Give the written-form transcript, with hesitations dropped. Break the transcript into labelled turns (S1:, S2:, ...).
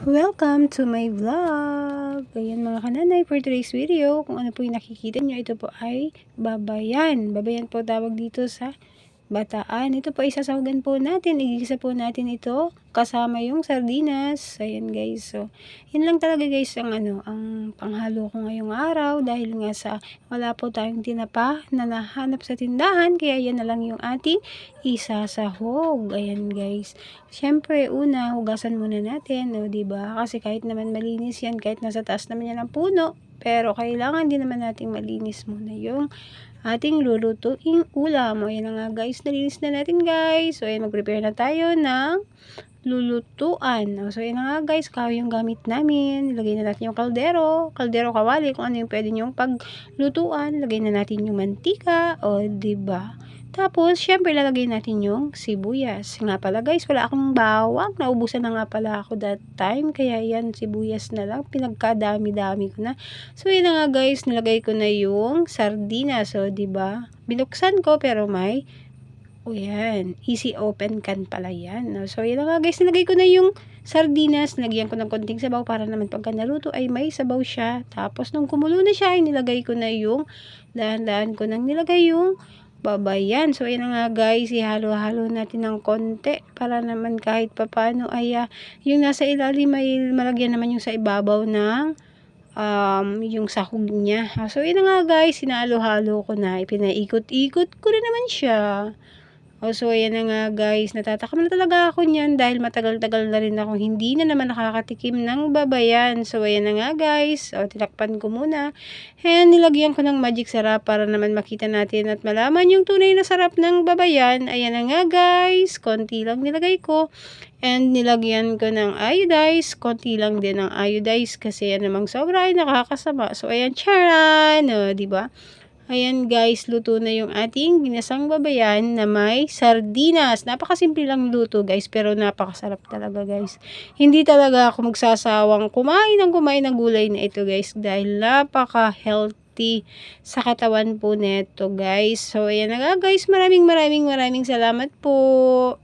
S1: Welcome to my vlog! Ayan mga kananay, for today's video, kung ano po yung nakikita nyo, ito po ay babayan. Babayan po tawag dito sa Bataan. Ito po ay sasawagan po natin. Igigisa po natin ito kasama yung sardinas. Ayan guys. So, yun lang talaga guys ang panghalo ko ngayong araw. Dahil nga sa wala po tayong tinapa na nahanap sa tindahan. Kaya yan na lang yung ating isasahog. Ayan guys. Siyempre, una, hugasan muna natin. O, diba? Kasi kahit naman malinis yan, kahit nasa taas naman yan ang puno. Pero kailangan din naman nating malinis muna yung ating lulutuing ulam. O, yan na nga guys, nalinis na natin guys. So, ayan, mag-prepare na tayo ng lulutuan. So, yan na nga guys, kahoy yung gamit namin. Ilagay na natin yung kaldero, kawali, kung ano yung pwede nyong paglutuan. Lagay na natin yung mantika, o, diba? Tapos, syempre, lalagay natin yung sibuyas. Nga pala guys, wala akong bawang. Naubusan na nga pala ako that time. Kaya yan, sibuyas na lang. Pinagkadami-dami ko na. So, yun na nga guys, nilagay ko na yung sardinas. So, diba? Binuksan ko, pero may, yan, easy open can pala yan. So, yun na nga guys, nilagay ko na yung sardinas. Nilagyan ko ng konting sabaw para naman pagka naluto ay may sabaw siya. Tapos, nung kumulo na siya, ay nilagay ko na yung, dahan-dahan ko nang nilagay yung babayan. So, ayan na nga guys, ihalo-halo natin ng konti para naman kahit papano ay yung nasa ilalim ay malagyan naman yung sa ibabaw ng yung sahog niya. So, ayan na nga guys, hinalo-halo ko na, ipinaikot-ikot ko rin naman siya. So, ayan na nga guys, natatakam na talaga ako niyan dahil matagal-tagal na rin ako hindi na naman nakakatikim ng babayan. So, ayan na nga guys, tinakpan ko muna. And nilagyan ko ng magic sarap para naman makita natin at malaman yung tunay na sarap ng babayan. Ayan na nga guys, konti lang nilagay ko. And nilagyan ko ng iodize, konti lang din ng iodize kasi yan namang sobra ay nakakasama. So, ayan, charan! O, diba? Ayan guys, luto na yung ating ginasang babayan na may sardinas. Napakasimple lang luto guys, pero napakasarap talaga guys. Hindi talaga ako magsasawang kumain ng gulay na ito guys, dahil napaka-healthy sa katawan po neto guys. So ayan na nga guys, maraming salamat po.